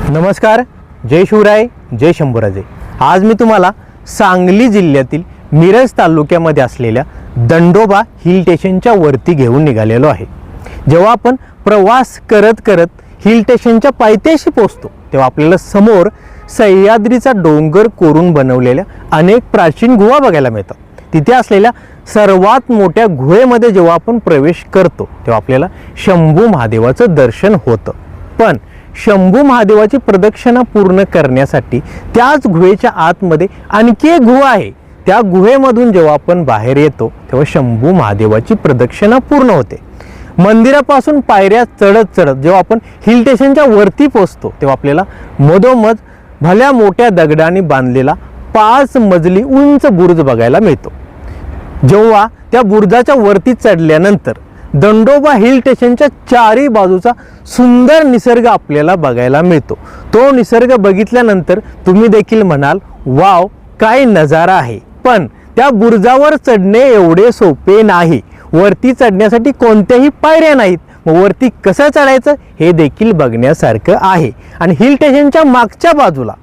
नमस्कार, जय शिवराय, जय शंभूराजे। आज मी तुम्हाला सांगली जिल्ह्यातील मिरज तालुक्यामध्ये असलेल्या दंडोबा हिल स्टेशनच्या वरती घेऊन निघालेलो आहे। जेव्हा आपण प्रवास करत करत हिल स्टेशनच्या पायथ्याशी पोहोचतो तेव्हा आपल्याला समोर सह्याद्रीचा डोंगर कोरून बनवलेल्या अनेक प्राचीन गुहा बघायला मिळतात। तिथे असलेल्या सर्वात मोठ्या गुहेमध्ये जेव्हा आपण प्रवेश करतो तेव्हा आपल्याला शंभू महादेवाचं दर्शन होतं। पण शंभू महादेवाची प्रदक्षिणा पूर्ण करण्यासाठी त्याच गुहेच्या आतमध्ये आणखी एक गुहा आहे। त्या गुहेमधून जेव्हा आपण बाहेर येतो तेव्हा शंभू महादेवाची प्रदक्षिणा पूर्ण होते। मंदिरापासून पायऱ्या चढत चढत जेव्हा आपण हिल स्टेशनच्या वरती पोहोचतो तेव्हा आपल्याला मधोमध भल्या मोठ्या दगडाने बांधलेला 5 मजली उंच बुरुज बघायला मिळतो। जेव्हा त्या बुरुजाच्या वरती चढल्यानंतर दंडोबा हिल स्टेशनच्या चारी बाजूचा सुंदर निसर्ग आपल्याला बघायला मिळतो। तो निसर्ग बघितल्यानंतर तुम्ही देखील म्हणाल, वाव काय नजारा आहे। पण त्या बुरुजावर चढणे एवढे सोपे नाही। वरती चढण्यासाठी कोणत्याही पायऱ्या नाहीत। मग वरती कसं चढायचं हे देखील बघण्यासारखं आहे। आणि हिल स्टेशनच्या मागच्या बाजूला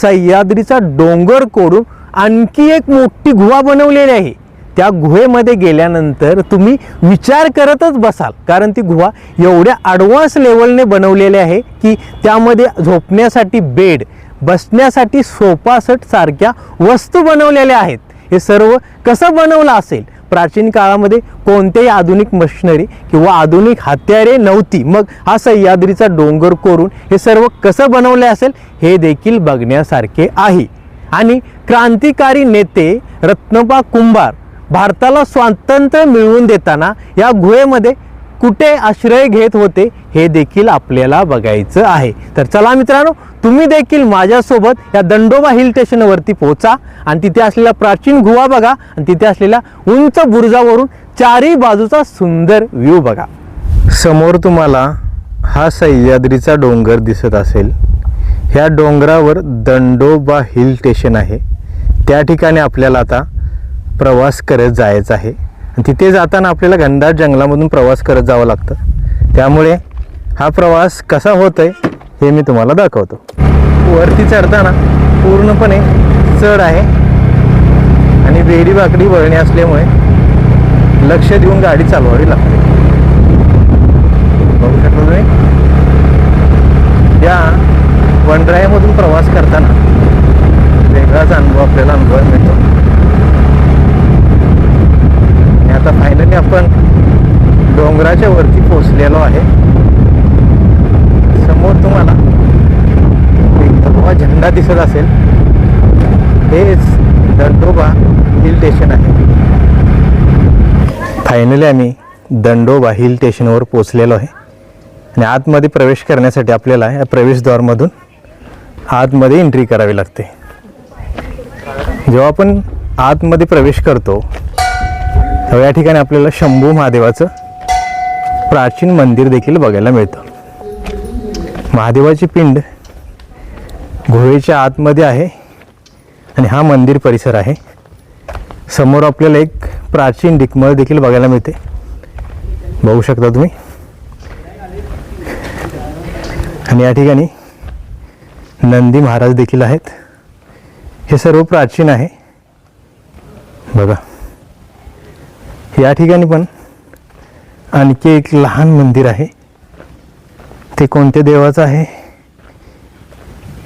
सह्याद्रीचा डोंगर कोरून आणखी एक मोठी गुहा बनवलेली आहे। त्या गुहेमध्ये गेल्यानंतर तुम्ही विचार करतच बसाल, कारण ती गुहा एवढ्या ॲडव्हान्स लेवलने बनवलेली आहे की त्यामध्ये झोपण्यासाठी बेड, बसण्यासाठी सोफा सेट सारख्या वस्तू बनवलेल्या आहेत। हे सर्व कसं बनवलं असेल? प्राचीन काळामध्ये कोणत्याही आधुनिक मशिनरी किंवा आधुनिक हत्यारे नव्हती। मग हा सह्याद्रीचा डोंगर कोरून हे सर्व कसं बनवले असेल हे देखील बघण्यासारखे आहे। आणि क्रांतिकारी नेते रत्नबा कुंभार भारताला स्वातंत्र्य मिळवून देताना या गुहेमध्ये कुठे आश्रय घेत होते हे देखील आपल्याला बघायचं आहे। तर चला मित्रांनो, तुम्ही देखील माझ्यासोबत या दंडोबा हिल स्टेशनवरती पोहोचा आणि तिथे असलेला प्राचीन गुहा बघा आणि तिथे असलेल्या उंच बुरुजावरून चारी बाजूचा सुंदर व्ह्यू बघा। समोर तुम्हाला हा सह्याद्रीचा डोंगर दिसत असेल। ह्या डोंगरावर दंडोबा हिल स्टेशन आहे। त्या ठिकाणी आपल्याला आता प्रवास करत जायचं आहे। तिथे जाताना आपल्याला घनदाट जंगलामधून प्रवास करत जावं लागतं। त्यामुळे हा प्रवास कसा होतोय हे मी तुम्हाला दाखवतो। वरती चढताना पूर्णपणे चढ आहे आणि बेडी बाकडी वळणे असल्यामुळे लक्ष देऊन गाडी चालवावी लागते। बघू शकता तुम्ही, या वनराईमधून प्रवास करताना वेगळाच अनुभव आपल्याला अनुभवायला मिळतो। आता फायनली आपण डोंगराच्या वरती पोहोचलेलो आहे। समोर तुम्हाला एक भगवा झेंडा दिसत असेल, हेच दंडोबा हिल स्टेशन आहे। फायनली आम्ही दंडोबा हिल स्टेशनवर पोहोचलेलो आहे आणि आतमध्ये प्रवेश करण्यासाठी आपल्याला या प्रवेशद्वारमधून आतमध्ये एंट्री करावी लागते। जेव्हा आपण आतमध्ये प्रवेश करतो तेव्हा या ठिकाणी आपल्याला शंभू महादेवाचं प्राचीन मंदिर देखील बघायला मिळतं। महादेवाची पिंड गुहेच्या आतमध्ये आहे आणि हा मंदिर परिसर आहे। समोर आपल्याला एक प्राचीन डिकमळ देखील बघायला मिळते, बघू शकता तुम्ही। आणि या ठिकाणी नंदी महाराज देखील आहेत। हे सर्व प्राचीन आहे बघा। या ठिकाणी पण आणखी एक लहान मंदिर आहे, ते कोणत्या देवाचं आहे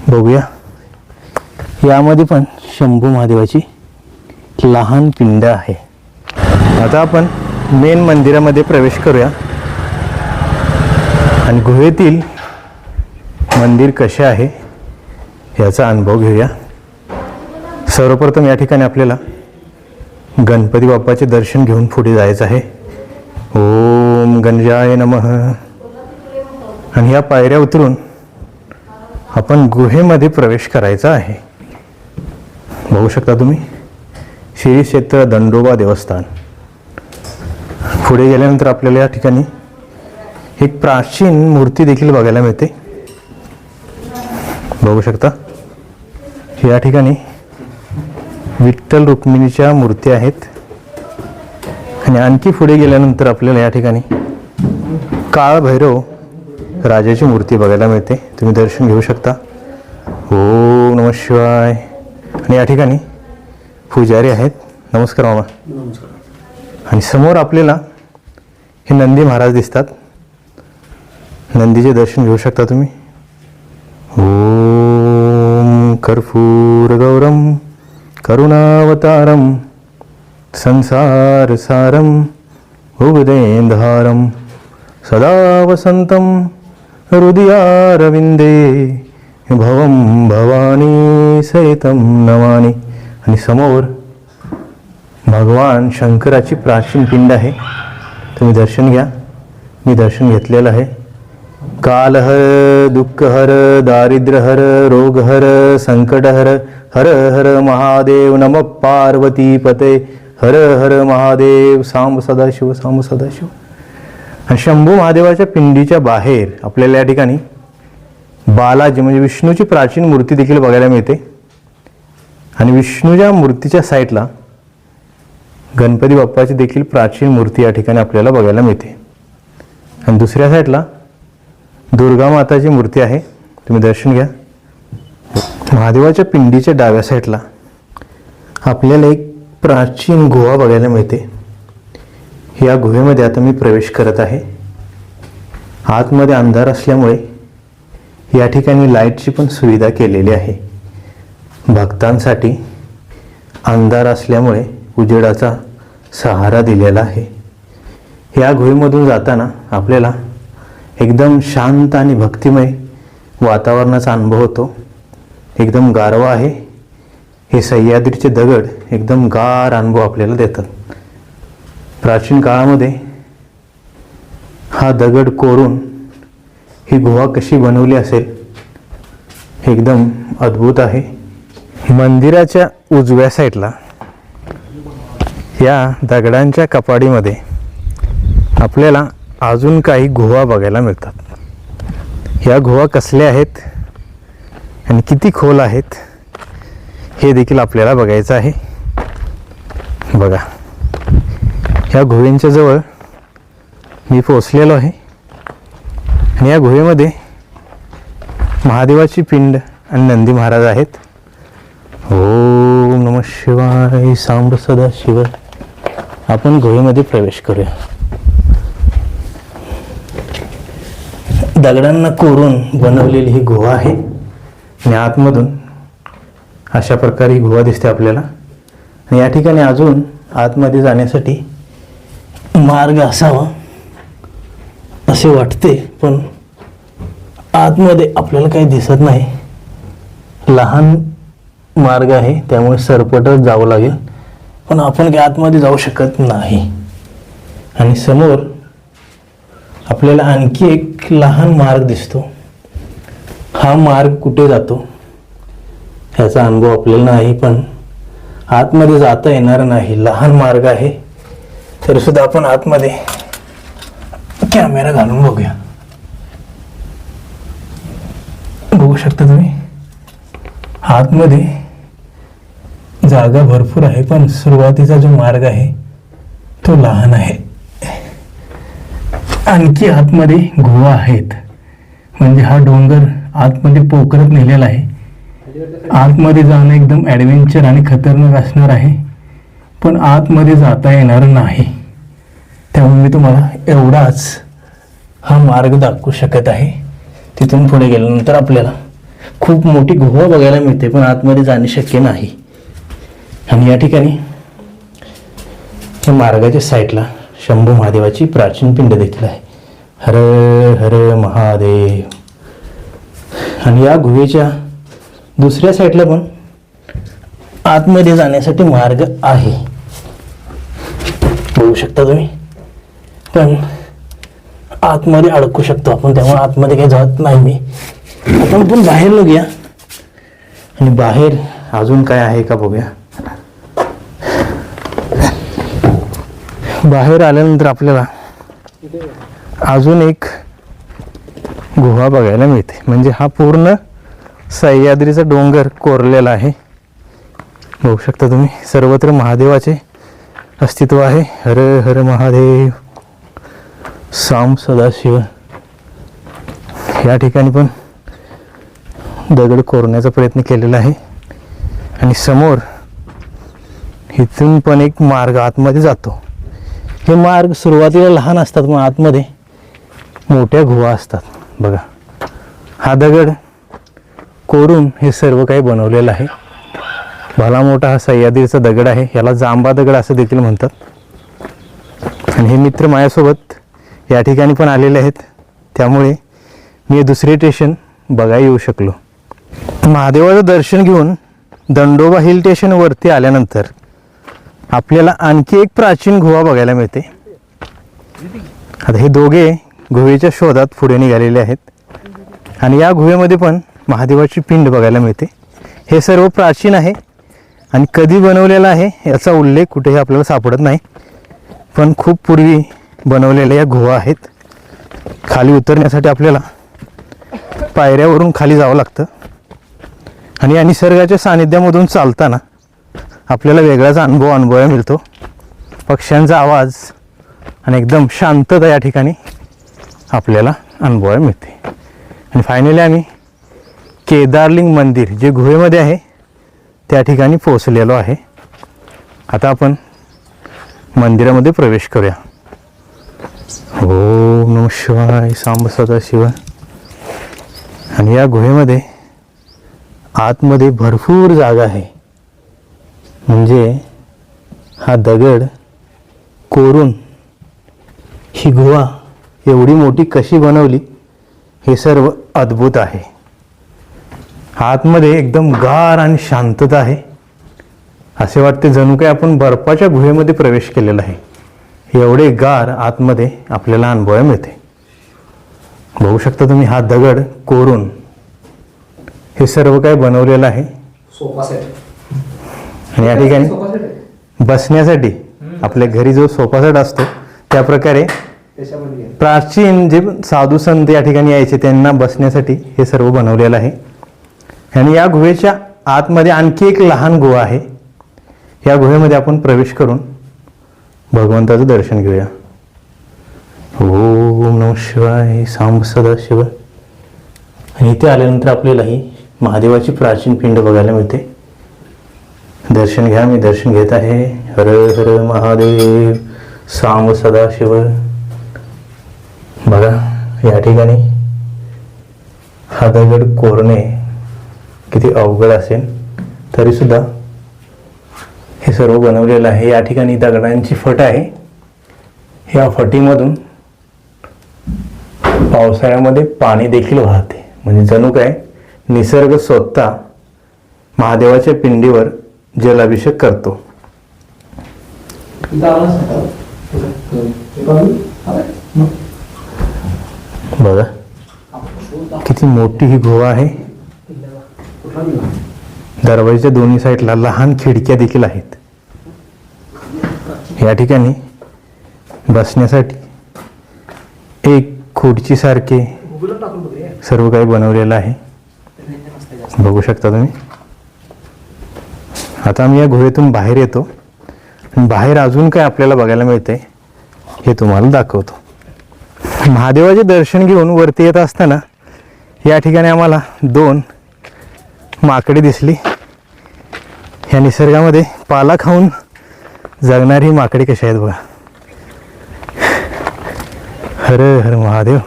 बघूया। यामध्ये पण शंभू महादेवाची लहान पिंड आहे। आता आपण मेन मंदिरामध्ये प्रवेश करूया आणि गुहेतील मंदिर कसे आहे याचा अनुभव घेऊया। सर्वप्रथम या ठिकाणी आपल्याला गणपती बाप्पाचे दर्शन घेऊन पुढे जायचं आहे। ओम गणजाय नमः। आणि या पायऱ्या उतरून आपण गुहेमध्ये प्रवेश करायचा आहे। बघू शकता तुम्ही, श्री क्षेत्र दंडोबा देवस्थान। पुढे गेल्यानंतर आपल्याला या ठिकाणी एक प्राचीन मूर्ती देखील बघायला मिळते, बघू शकता। या ठिकाणी विठ्ठल रुक्मिणीच्या मूर्ती आहेत आणि आणखी पुढे गेल्यानंतर आपल्याला या ठिकाणी काळ भैरव राजाची मूर्ती बघायला मिळते. तुम्ही दर्शन घेऊ शकता. ओम नमः शिवाय. आणि या ठिकाणी पुजारी आहेत. नमस्कार मामा. आणि समोर आपल्याला हे नंदी महाराज दिसतात. नंदीचे दर्शन घेऊ शकता तुम्ही. ओम कर्पूर गौरम करुणावतारम संसार सारम उगदेंधारम सदा वसंतम हृदयारविंदे भवम भवानी सहितम नमानी. आणि समोर भगवान शंकराची प्राचीन पिंड आहे. तुम्ही दर्शन घ्या. मी दर्शन घेतलेलं आहे. कालहर दुःखहर दारिद्र्यहर रोगहर संकटहर हर हर महादेव नमः पार्वती पते हर हर महादेव सांब सदाशिव सांब सदाशिव. आणि शंभू महादेवाच्या पिंडीच्या बाहेर आपल्याला या ठिकाणी बालाजी म्हणजे विष्णूची प्राचीन मूर्ती देखील बघायला मिळते. आणि विष्णूच्या मूर्तीच्या साईडला गणपती बाप्पाची देखील प्राचीन मूर्ती या ठिकाणी आपल्याला बघायला मिळते. आणि दुसऱ्या साईडला दुर्गा माताची मूर्ती आहे. तुम्ही दर्शन घ्या. महादेवाच्या पिंडीच्या डाव्या साईडला आपल्याला एक प्राचीन गुहा बघायला मिळते. या गुहेमध्ये आता मी प्रवेश करत आहे. आतमध्ये अंधार असल्यामुळे या ठिकाणी लाईटची पण सुविधा केलेली आहे. भक्तांसाठी अंधार असल्यामुळे उजेडाचा सहारा दिलेला आहे. या गुहेमधून जाताना आपल्याला एकदम शांत आणि भक्तिमय वातावरणाचा अनुभव होतो. एकदम गारवा आहे. हे सह्याद्रीचे दगड एकदम गार अनुभव आपल्याला देतात. प्राचीन काळामध्ये हा दगड कोरून ही गुहा कशी बनवली असेल एकदम अद्भुत आहे. मंदिराच्या उजव्या साईडला या दगडांच्या कपाडीमध्ये आपल्याला अजून काही गुहा बघायला मिळतात. ह्या गुहा कसल्या आहेत आणि किती खोल आहेत हे देखील आपल्याला बघायचं आहे. बघा, ह्या गुहेंच्या जवळ मी पोचलेलो आहे. आणि या गुहेमध्ये महादेवाची पिंड आणि नंदी महाराज आहेत. ओम नमः शिवाय सांब सदाशिव. आपण गुहेमध्ये प्रवेश करूया. दगडांना कोरून बनवलेली ही गुहा आहे. आणि आतमधून अशा प्रकारे ही गुहा दिसते आपल्याला. आणि या ठिकाणी अजून आतमध्ये जाण्यासाठी मार्ग असावा असे वाटते, पण आतमध्ये आपल्याला काही दिसत नाही. लहान मार्ग आहे त्यामुळे सरपटच जावं लागेल, पण आपण काही आतमध्ये जाऊ शकत नाही. आणि समोर आपल्याला आणखी एक लहान मार्ग दिसतो. हा मार्ग कुठे जातो ह्याचा अनुभव आपल्याला नाही, पण आतमध्ये जाता येणार नाही. लहान मार्ग आहे तरी सुद्धा आपण आतमध्ये कॅमेरा घालून बघूया. बघू शकता तुम्ही आतमध्ये जागा भरपूर आहे, पण सुरुवातीचा जो मार्ग आहे तो लहान आहे. आणखी आतमध्ये गुहा आहेत, म्हणजे हा डोंगर आतमध्ये पोखरत नेलेला आहे. आतमध्ये जाणं एकदम ॲडव्हेंचर आणि खतरनाक असणार आहे, पण आतमध्ये जाता येणार नाही. त्यामुळे मी तुम्हाला एवढाच हा मार्ग दाखवू शकत आहे. तिथून पुढे गेल्यानंतर आपल्याला खूप मोठी गुहा बघायला मिळते, पण आतमध्ये जाणे शक्य नाही. आणि या ठिकाणी या मार्गाच्या साईडला शंभू महादेवाची प्राचीन पिंड देखील आहे. हर हर महादेव. आणि या गुहेच्या दुसऱ्या साईडला पण आतमध्ये जाण्यासाठी मार्ग आहे, बघू शकता तुम्ही. पण आतमध्ये अडकू शकतो आपण, त्यामुळे आतमध्ये काही जात नाही मी. आपण पण बाहेर बघूया आणि बाहेर अजून काय आहे का बघूया. बाहेर आल्यानंतर आपल्याला अजून एक गुहा बघायला मिळते. म्हणजे हा पूर्ण सह्याद्रीचा डोंगर कोरलेला आहे, बघू शकता तुम्ही. सर्वत्र महादेवाचे अस्तित्व आहे. हर हर महादेव सांब सदाशिव. या ठिकाणी पण दगड कोरण्याचा प्रयत्न केलेला आहे आणि समोर इथून पण एक मार्ग आतमध्ये जातो. हे मार्ग सुरुवातीला लहान असतात पण आतमध्ये मोठ्या गुहा असतात. बघा, हा दगड कोरून हे सर्व काही बनवलेलं आहे. भला मोठा हा सह्याद्रीचा दगड आहे. याला जांबा दगड असं देखील म्हणतात. आणि हे मित्र माझ्यासोबत या ठिकाणी पण आलेले आहेत, त्यामुळे मी दुसरे स्टेशन बघायला येऊ शकलो. महादेवाचं दर्शन घेऊन दंडोबा हिल स्टेशन वरती आल्यानंतर आपल्याला आणखी एक प्राचीन गुहा बघायला मिळते. आता हे दोघे गुहेच्या शोधात पुढे निघालेले आहेत आणि या गुहेमध्ये पण महादेवाची पिंड बघायला मिळते. हे सर्व प्राचीन आहे आणि कधी बनवलेलं आहे याचा उल्लेख कुठेही आपल्याला सापडत नाही, पण खूप पूर्वी बनवलेल्या या गुहा आहेत. खाली उतरण्यासाठी आपल्याला पायऱ्यावरून खाली जावं लागतं आणि या निसर्गाच्या सानिध्यामधून चालताना आपल्याला वेगळाच अनुभवायला मिळतो. पक्ष्यांचा आवाज आणि एकदम शांतता या ठिकाणी आपल्याला अनुभवायला मिळते. आणि फायनली आम्ही केदारलिंग मंदिर जे गुहेमध्ये आहे त्या ठिकाणी पोहोचलेलो आहे. आता आपण मंदिरामध्ये प्रवेश करूया. ओम नमः शिवाय, सांब सदाशिव. आणि या गुहेमध्ये आतमध्ये भरपूर जागा आहे. म्हणजे हा दगड कोरून ही गुहा एवढी मोठी कशी बनवली हे सर्व अद्भुत आहे. आतमध्ये एकदम गार आणि शांतता आहे. असे वाटते जणू काही आपण बर्फाच्या गुहेमध्ये प्रवेश केलेला आहे. एवढे गार आतमध्ये आपल्याला अनुभवायला मिळते. बघू शकता तुम्ही, हा दगड कोरून हे सर्व काही बनवलेलं आहे. आणि या ठिकाणी बसण्यासाठी आपल्या घरी जो सोफा सेट असतो त्या प्रकारे प्राचीन जे साधू संत या ठिकाणी यायचे त्यांना बसण्यासाठी हे सर्व बनवलेलं आहे. आणि या गुहेच्या आतमध्ये आणखी एक लहान गुहा आहे. या गुहेमध्ये आपण प्रवेश करून भगवंताचं दर्शन घेऊया. ओम नमः शिवाय, सांब सदाशिव. आणि इथे आल्यानंतर आपल्याला ही महादेवाची प्राचीन पिंड बघायला मिळते. दर्शन घ्या, मी दर्शन घेत आहे. हर हर महादेव, सांब सदाशिव. बघा, या ठिकाणी हा दगड कोरणे किती अवघड असेल तरी सुद्धा हे सर्व बनवलेलं आहे. या ठिकाणी दगडांची फट आहे. या फटीमधून पावसाळ्यामध्ये पाणी देखील वाहते. म्हणजे जणू काय निसर्ग स्वतः महादेवाच्या पिंडीवर जलाभिषेक करतो. बघा किती मोठी ही गुहा आहे. दरवाजाच्या दोन्ही साईडला लहान खिडक्या देखील आहेत. या ठिकाणी बसण्यासाठी एक खुर्ची सारखे सर्व काही बनवलेलं आहे. बघू शकता तुम्ही. आता आम्ही या गुहेतून बाहेर येतो आणि बाहेर अजून काय आपल्याला बघायला मिळते हे तुम्हाला दाखवतो. महादेवाचे दर्शन घेऊन वरती येत असताना या ठिकाणी आम्हाला 2 माकडे दिसली. या निसर्गामध्ये पाला खाऊन जगणारी माकडे कशी आहेत बघा. हर हर महादेव.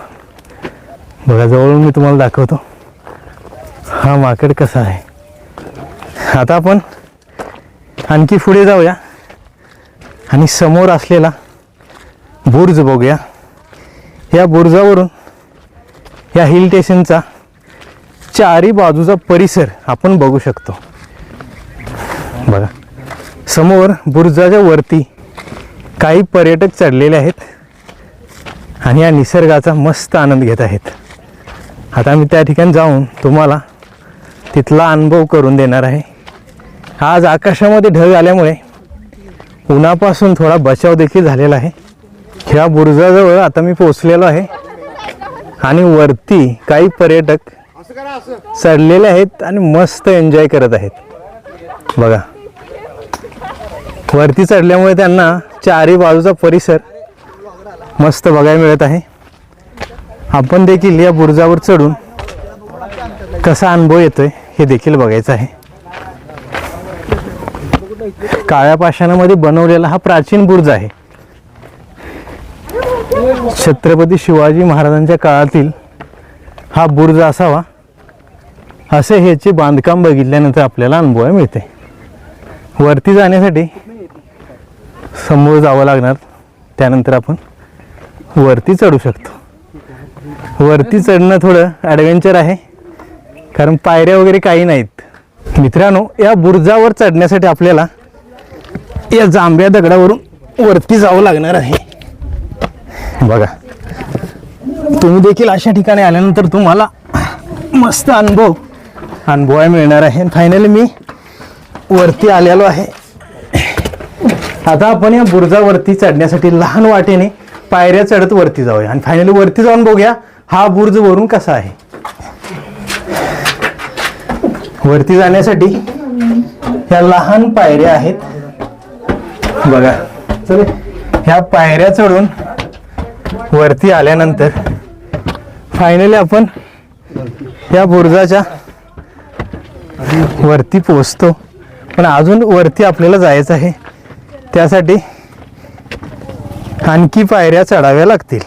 बघा, जवळून मी तुम्हाला दाखवतो हा माकड कसा आहे. आता आपण आणखी पुढे जाऊया आणि समोर असलेला बुर्ज बघूया. या बुर्जावरून या हिल स्टेशनचा चारी बाजूचा परिसर आपण बघू शकतो. बघा, समोर बुर्जाच्या वरती काही पर्यटक चढलेले आहेत आणि या निसर्गाचा मस्त आनंद घेत आहेत. आता आम्ही त्या ठिकाणी जाऊन तुम्हाला तिथला अनुभव करून देणार आहे. आज आकाशामध्ये ढग आल्यामुळे उन्हापासून थोडा बचाव देखील झालेला आहे. ह्या बुर्जाजवळ आता मी पोहोचलेलो आहे आणि वरती काही पर्यटक चढलेले आहेत आणि मस्त एन्जॉय करत आहेत. बघा, वरती चढल्यामुळे त्यांना चारी बाजूचा परिसर मस्त बघायला मिळत आहे. आपण देखील या बुरुजावर चढून कसा अनुभव येतोय हे देखील बघायचं आहे. काळ्या पाषाणामध्ये बनवलेला हा प्राचीन बुरुज आहे. छत्रपती शिवाजी महाराजांच्या काळातील हा बुरुज असावा असे ह्याचे बांधकाम बघितल्यानंतर आपल्याला अनुभव मिळते. वरती जाण्यासाठी समोर जावं लागणार, त्यानंतर आपण वरती चढू शकतो. वरती चढणं थोडं ॲडव्हेंचर आहे, कारण पायऱ्या वगैरे काही नाहीत. मित्रांनो, या बुरुजावर चढण्यासाठी आपल्याला या जांभ्या दगडावरून वरती जावं लागणार आहे. बघा, तुम्ही देखील अशा ठिकाणी आल्यानंतर तुम्हाला मस्त अनुभव मिळणार आहे. फायनली मी वरती आलेलो आहे. आता आपण या बुरुजावरती चढण्यासाठी लहान वाटेने पायऱ्या चढत वरती जाऊया आणि फायनली वरती जाऊन बघूया हा बुरुज वरून कसा आहे. वरती जाण्यासाठी ह्या लहान पायऱ्या आहेत. बघा, चल ह्या पायऱ्या चढून वरती आल्यानंतर फायनली आपण या बुरुजाच्या वरती पोहोचतो. पण अजून वरती आपल्याला जायचं आहे, त्यासाठी आणखी पायऱ्या चढाव्या लागतील.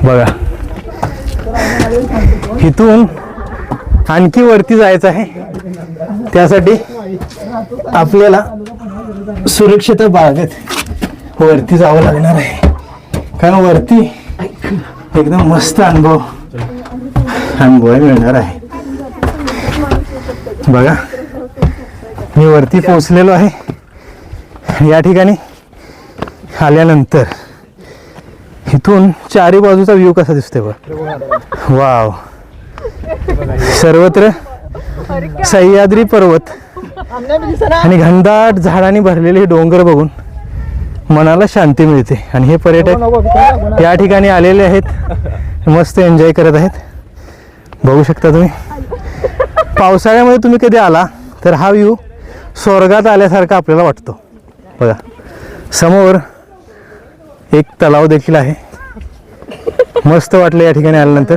बघा, इथून आणखी वरती जायचं आहे, त्यासाठी आपल्याला सुरक्षित बाळगत वरती जावं लागणार आहे. कारण वरती एकदम मस्त अनुभव मिळणार आहे. बघा, मी वरती पोहोचलेलो आहे. या ठिकाणी आल्यानंतर इथून चारी बाजूचा व्ह्यू कसा दिसतोय बघा. वाव, सर्वत्र सह्याद्री पर्वत आणि घनदाट झाडांनी भरलेले हे डोंगर बघून मनाला शांती मिळते. आणि हे पर्यटक या ठिकाणी आलेले आहेत, मस्त एन्जॉय करत आहेत. बघू शकता तुम्ही. पावसाळ्यामध्ये तुम्ही कधी आला तर हा व्ह्यू स्वर्गात आल्यासारखा आपल्याला वाटतो. बघा, समोर एक तलाव देखील आहे. मस्त वाटलं या ठिकाणी आल्यानंतर.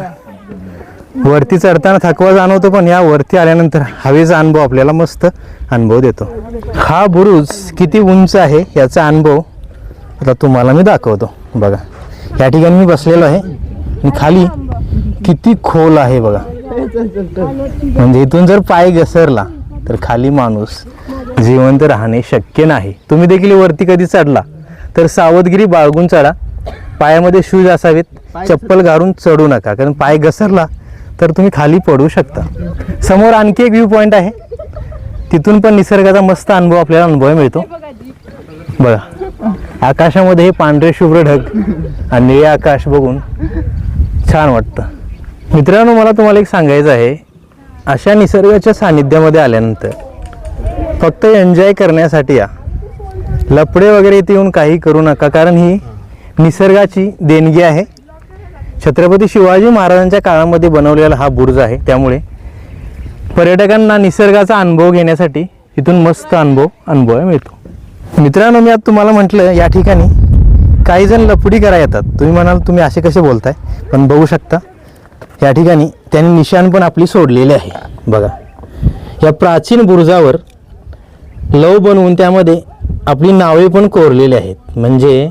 वरती चढताना थकवा जाणवतो, पण या वरती आल्यानंतर हवेचा अनुभव आपल्याला मस्त अनुभव देतो. हा बुरुज किती उंच आहे याचा अनुभव आता तुम्हाला मी दाखवतो. बघा, या ठिकाणी मी बसलेलो आहे आणि खाली किती खोल आहे बघा. म्हणजे इथून जर पाय घसरला तर खाली माणूस जिवंत राहणे शक्य नाही. तुम्ही देखील वरती कधी चढला तर सावधगिरी बाळगून चढा. पायामध्ये शूज असावेत, चप्पल घालून चढू नका, कारण पाय घसरला तर तुम्ही खाली पडू शकता. समोर आणखी एक व्ह्यू पॉइंट आहे, तिथून पण निसर्गाचा मस्त आपल्याला अनुभव मिळतो. बघा, आकाशामध्ये हे पांढरे शुभ्र ढग आणि निळे आकाश बघून छान वाटतं. मित्रांनो, मला तुम्हाला एक सांगायचं आहे, अशा निसर्गाच्या सानिध्यामध्ये आल्यानंतर फक्त एन्जॉय करण्यासाठी या. लपडे वगैरे इथे येऊन काही करू नका, कारण ही निसर्गाची देणगी आहे. छत्रपती शिवाजी महाराजांच्या काळामध्ये बनवलेला हा बुरुज आहे, त्यामुळे पर्यटकांना निसर्गाचा अनुभव घेण्यासाठी इथून मस्त अनुभव मिळतो. मित्रांनो, मी आता तुम्हाला म्हटलं या ठिकाणी काही जण लपडी करायला येतात. तुम्ही म्हणाल तुम्ही असे कसे बोलताय, पण बघू शकता या ठिकाणी त्यांनी निशाण पण आपली सोडलेली आहे. बघा, या प्राचीन बुरुजावर लव बनवून त्यामध्ये आपली नावे पण कोरलेली आहेत. म्हणजे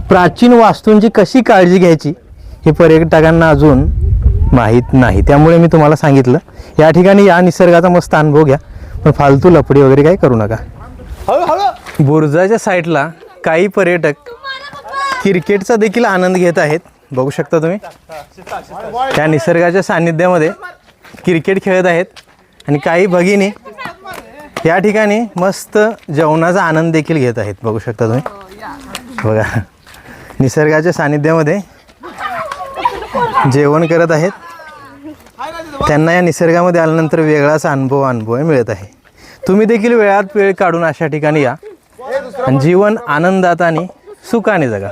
प्राचीन वास्तूंची कशी काळजी घ्यायची हे पर्यटकांना अजून माहीत नाही. त्यामुळे मी तुम्हाला सांगितलं या ठिकाणी या निसर्गाचा मस्त अनुभव घ्या, पण फालतू लपडी वगैरे काही करू नका. बुरुजाच्या साईडला काही पर्यटक क्रिकेटचा देखील आनंद घेत आहेत. बघू शकता तुम्ही, त्या निसर्गाच्या सानिध्यामध्ये क्रिकेट खेळत आहेत. आणि काही भगिनी या ठिकाणी मस्त जेवणाचा आनंद देखील घेत आहेत. बघू शकता तुम्ही. बघा, निसर्गाच्या सानिध्यामध्ये जेवण करत आहेत. त्यांना या निसर्गामध्ये आल्यानंतर वेगळाच अनुभव मिळत आहे. तुम्ही देखील वेळात वेळ काढून अशा ठिकाणी या आणि जीवन आनंदात आणि सुखाने जगा.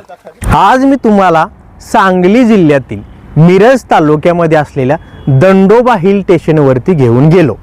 आज मी तुम्हाला सांगली जिल्ह्यातील मिरज तालुक्यामध्ये असलेल्या दंडोबा हिल स्टेशनवरती घेऊन गेलो.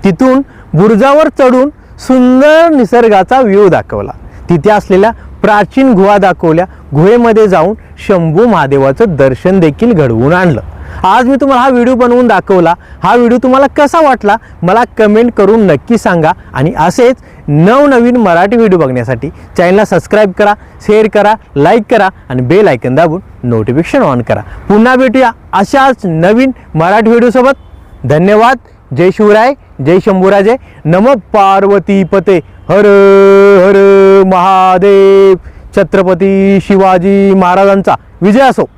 तिथून बुरुजावर चढून सुंदर निसर्गाचा व्ह्यू दाखवला. तिथे असलेल्या प्राचीन गुहा दाखवल्या, गुहेमध्ये जाऊन शंभू महादेवाचं दर्शन देखील घडवून आणलं. आज मी तुम्हाला हा व्हिडिओ बनवून दाखवला. हा व्हिडिओ तुम्हाला कसा वाटला मला कमेंट करून नक्की सांगा. आणि असेच नवनवीन मराठी व्हिडिओ बघण्यासाठी चॅनलला सबस्क्राईब करा, शेअर करा, लाईक करा आणि बेल आयकन दाबून नोटिफिकेशन ऑन करा. पुन्हा भेटूया अशाच नवीन मराठी व्हिडिओसोबत. धन्यवाद. जय शिवराय, जय शंभूराजे. नमः पार्वतीपते. हर हर महादेव. छत्रपती शिवाजी महाराजांचा विजय असो.